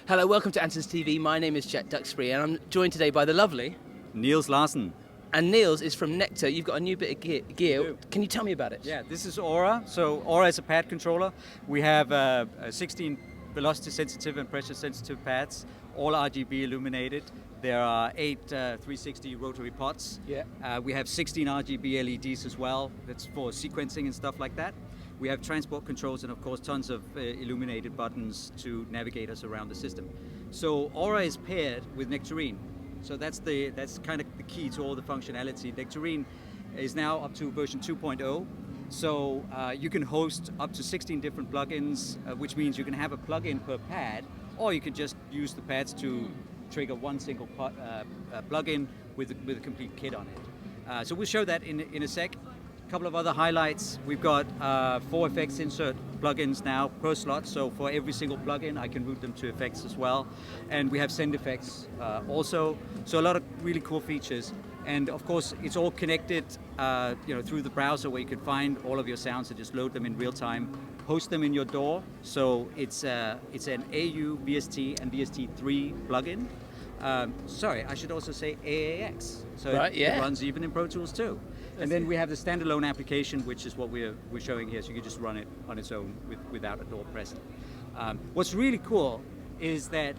Hello, welcome to Andertons TV. My name is Jet Duxbury and I'm joined today by the lovely... Niels Larsen. And Niels is from Nektar. You've got a new bit of gear. Can you tell me about it? Yeah, this is Aura. So Aura is a pad controller. We have 16 velocity sensitive and pressure sensitive pads, all RGB illuminated. There are 8 360 rotary pots. Yeah. We have 16 RGB LEDs as well. That's for sequencing and stuff like that. We have transport controls and of course tons of illuminated buttons to navigate us around the system. So Aura is paired with Nektarine. So that's kind of the key to all the functionality. Nektarine is now up to version 2.0. So you can host up to 16 different plugins, which means you can have a plugin per pad, or you can just use the pads to trigger one single plugin with a complete kit on it. So we'll show that in a sec. A couple of other highlights. We've got 4 effects insert plugins now per slot, so for every single plugin I can route them to effects as well. And we have send effects also, so a lot of really cool features. And of course it's all connected through the browser, where you can find all of your sounds and just load them in real time, host them in your DAW. So it's an AU, VST and VST3 plugin. Sorry, I should also say AAX, so right, it runs even in Pro Tools too. And then we have the standalone application, which is what we're showing here, so you can just run it on its own without a DAW pressed. What's really cool is that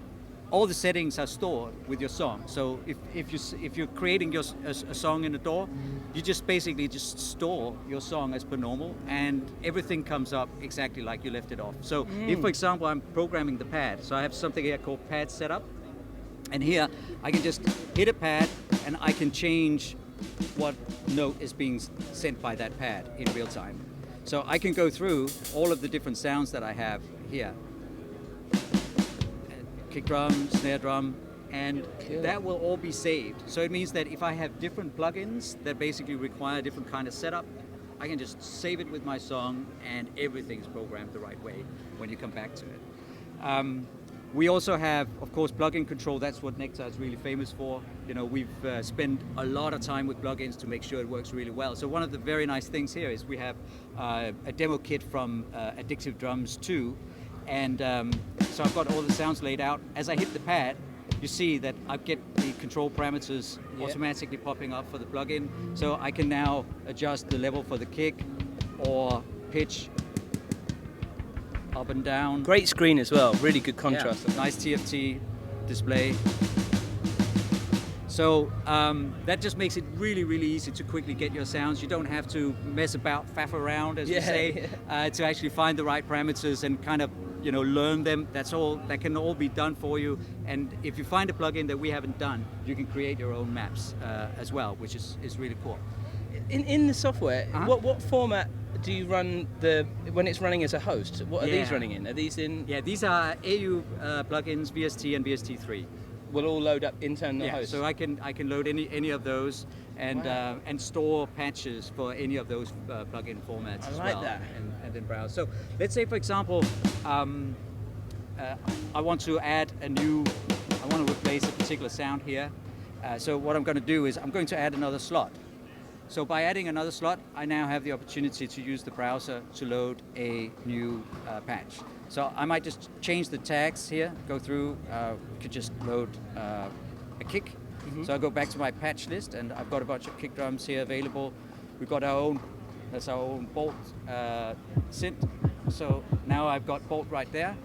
all the settings are stored with your song. So if you're creating a song in a DAW, you just basically store your song as per normal, and everything comes up exactly like you left it off. So if, for example, I'm programming the pad, so I have something here called pad setup, and here I can just hit a pad and I can change what note is being sent by that pad in real time. So I can go through all of the different sounds that I have here. Kick drum, snare drum, and that will all be saved. So it means that if I have different plugins that basically require a different kind of setup, I can just save it with my song and everything's programmed the right way when you come back to it. We also have, of course, plugin control. That's what Nektar is really famous for. You know, we've spent a lot of time with plugins to make sure it works really well. So one of the very nice things here is we have a demo kit from Addictive Drums 2. And so I've got all the sounds laid out. As I hit the pad, you see that I get the control parameters automatically popping up for the plugin. So I can now adjust the level for the kick or pitch, up and down. Great screen as well, really good contrast. Yeah, nice TFT display. So that just makes it really, really easy to quickly get your sounds. You don't have to mess about, faff around, as we say, to actually find the right parameters and kind of learn them. That can all be done for you. And if you find a plugin that we haven't done, you can create your own maps as well, which is really cool. In the software, what format do you run when it's running as a host? What are these running in? Are these in? Yeah, these are AU plugins, VST and VST3. Will all load up internal hosts. So I can load any of those and and store patches for any of those plugin formats as well. That. And then browse. So let's say, for example, I want to replace a particular sound here. So what I'm going to do is I'm going to add another slot. So by adding another slot, I now have the opportunity to use the browser to load a new patch. So I might just change the tags here, go through, could just load a kick. So I go back to my patch list and I've got a bunch of kick drums here available. We've got that's our own Bolt synth. So now I've got Bolt right there,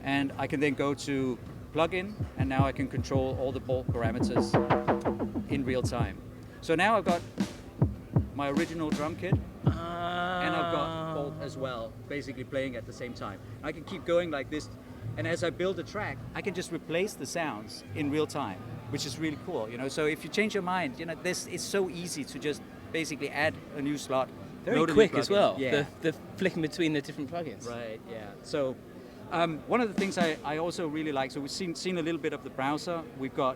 and I can then go to plugin, and now I can control all the Bolt parameters in real time. So now I've got my original drum kit, and I've got Bolt as well, basically playing at the same time. I can keep going like this, and as I build a track, I can just replace the sounds in real time, which is really cool. So if you change your mind, it's so easy to just basically add a new slot. Very quick as well. Yeah. The flicking between the different plugins. Right. Yeah. So one of the things I also really like. So we've seen a little bit of the browser. We've got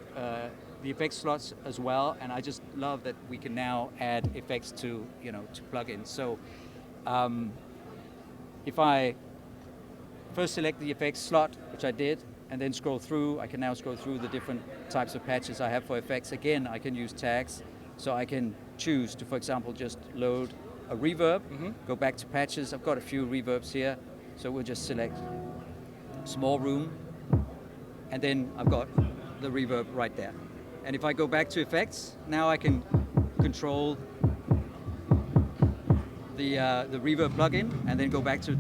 the effects slots as well, and I just love that we can now add effects to plugins. So if I first select the effects slot, which I did, and then scroll through, I can now scroll through the different types of patches I have for effects. Again, I can use tags, so I can choose to, for example, just load a reverb, go back to patches. I've got a few reverbs here, so we'll just select small room, and then I've got the reverb right there. And if I go back to effects, now I can control the reverb plugin, and then go back to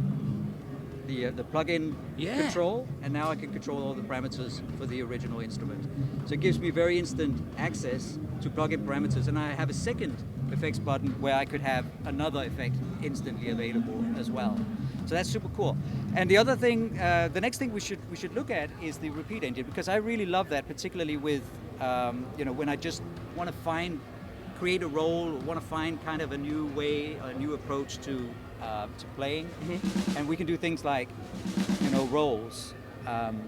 the plugin control, and now I can control all the parameters for the original instrument. So it gives me very instant access to plugin parameters, and I have a second effects button where I could have another effect instantly available as well. So that's super cool. And the other thing, the next thing we should look at is the repeat engine, because I really love that, particularly with when I just want to create a role, or want to find kind of a new way, a new approach to playing. Mm-hmm. And we can do things like, roles. And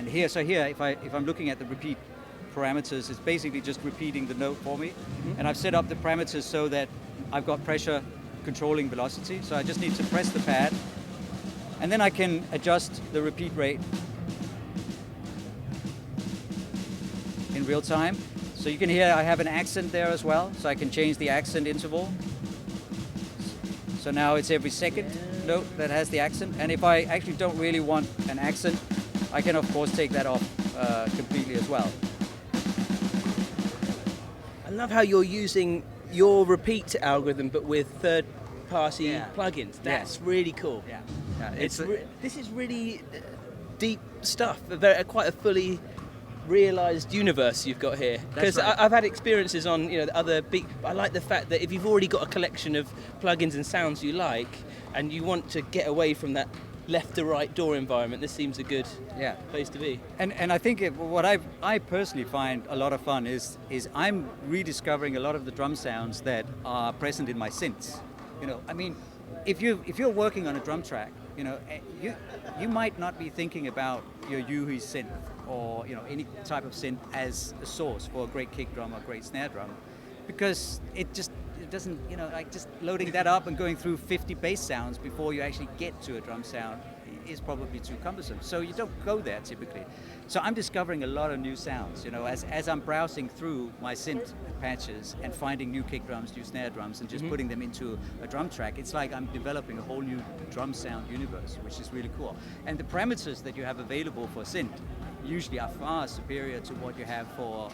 here, if I'm looking at the repeat parameters, it's basically just repeating the note for me. Mm-hmm. And I've set up the parameters so that I've got pressure controlling velocity. So I just need to press the pad, and then I can adjust the repeat rate in real time. So you can hear I have an accent there as well, so I can change the accent interval. So now it's every second note that has the accent. And if I actually don't really want an accent, I can of course take that off completely as well. I love how you're using your repeat algorithm, but with third-party plugins. That's really cool. Yeah, this is really deep stuff. Quite a fully realised universe you've got here. Because right. I've had experiences on other big. I like the fact that if you've already got a collection of plugins and sounds you like, and you want to get away from that left to right door environment, this seems a good place to be. And I think what I personally find a lot of fun is I'm rediscovering a lot of the drum sounds that are present in my synths. I mean, if you're working on a drum track, you might not be thinking about your Yuhi synth or any type of synth as a source for a great kick drum or a great snare drum, because it doesn't, like just loading that up and going through 50 bass sounds before you actually get to a drum sound is probably too cumbersome. So you don't go there typically. So I'm discovering a lot of new sounds, as I'm browsing through my synth patches and finding new kick drums, new snare drums, and just putting them into a drum track. It's like I'm developing a whole new drum sound universe, which is really cool. And the parameters that you have available for synth usually are far superior to what you have for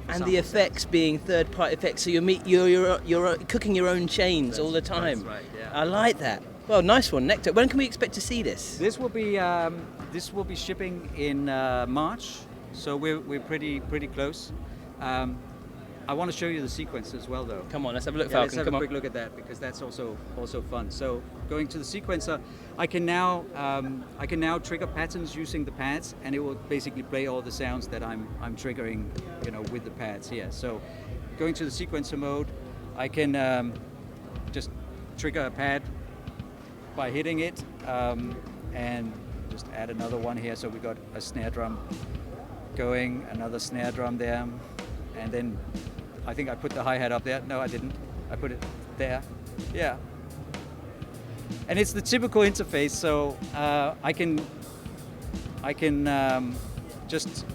and the effects being third-party effects, so you're cooking your own chains all the time. That's right, yeah. I like that. Well, nice one, Nektar. When can we expect to see this? This will be shipping in March, so we're pretty close. I want to show you the sequence as well, though. Come on, let's have a look, Let's Falcon. have a quick look at that, because that's also fun. So going to the sequencer, I can now trigger patterns using the pads, and it will basically play all the sounds that I'm triggering, with the pads here. So going to the sequencer mode, I can just trigger a pad by hitting it, and just add another one here. So we got a snare drum going, another snare drum there, and then I think I put the hi-hat up there. No, I didn't. I put it there. Yeah. And it's the typical interface, so I can just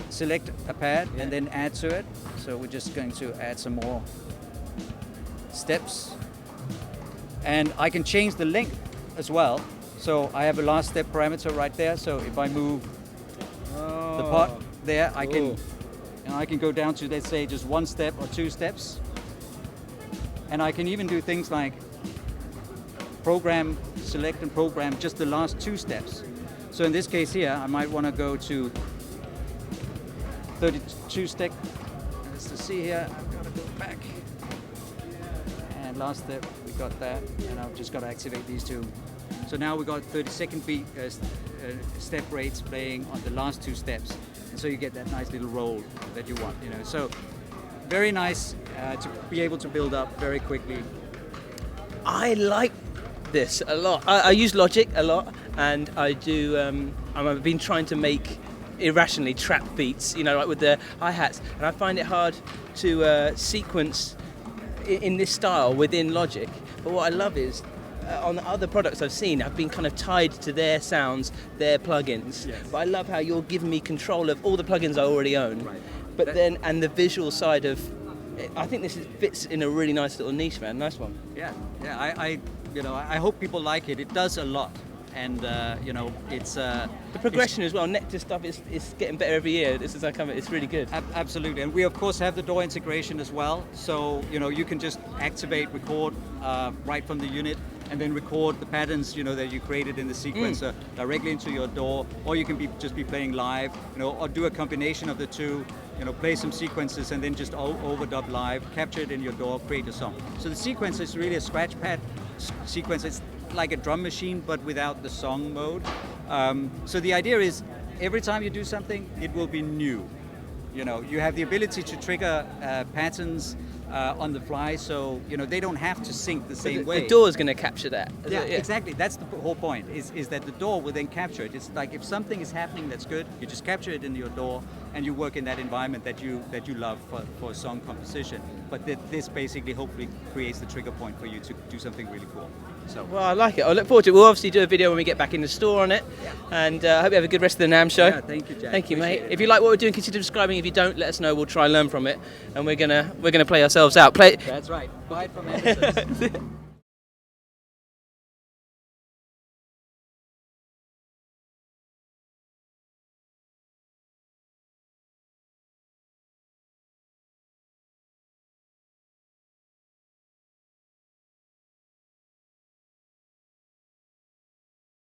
select a pad and then add to it. So we're just going to add some more steps. And I can change the length as well. So I have a last step parameter right there. So if I move the pot there, I can go down to, let's say, just one step or two steps. And I can even do things like select and program just the last two steps. So in this case here, I might want to go to 32 step. Let's just see here, I've got to go back. And last step, we got that. And I've just got to activate these two. So now we've got 30-second beat step rates playing on the last two steps. And so you get that nice little roll that you want, So very nice to be able to build up very quickly. I like this a lot. I use Logic a lot, and I do. I've been trying to make irrationally trap beats, like with the hi-hats, and I find it hard to sequence in this style within Logic. But what I love is on the other products I've seen, I've been kind of tied to their sounds, their plugins. Yes. But I love how you're giving me control of all the plugins I already own. Right. But and the visual side of, I think this fits in a really nice little niche, man. Nice one. Yeah. I hope people like it. It does a lot, and you know, it's the progression as well. Nektar stuff is getting better every year. This is it's really good. Absolutely, and we of course have the DAW integration as well. So you know, you can just activate, record right from the unit, and then record the patterns, you know, that you created in the sequencer directly into your DAW, or you can just be playing live, you know, or do a combination of the two. You know, play some sequences and then just overdub live, capture it in your DAW, create a song. So the sequencer is really a scratch pad sequence. It's like a drum machine, but without the song mode. So the idea is, every time you do something, it will be new. You know, you have the ability to trigger patterns on the fly, so you know they don't have to sync the same way. The DAW is going to capture that. Yeah, exactly. That's the whole point. Is that the DAW will then capture it. It's like if something is happening that's good, you just capture it in your DAW, and you work in that environment that you love for song composition. But this basically hopefully creates the trigger point for you to do something really cool. So. Well, I like it. I look forward to it. We'll obviously do a video when we get back in the store on it. Yeah. And I hope you have a good rest of the NAMM show. Yeah, thank you, Jack. Thank you, mate. Appreciate it. If you like what we're doing, consider subscribing. If you don't, let us know. We'll try and learn from it. And we're gonna play ourselves out. Play. That's right. Buy it from Andertons.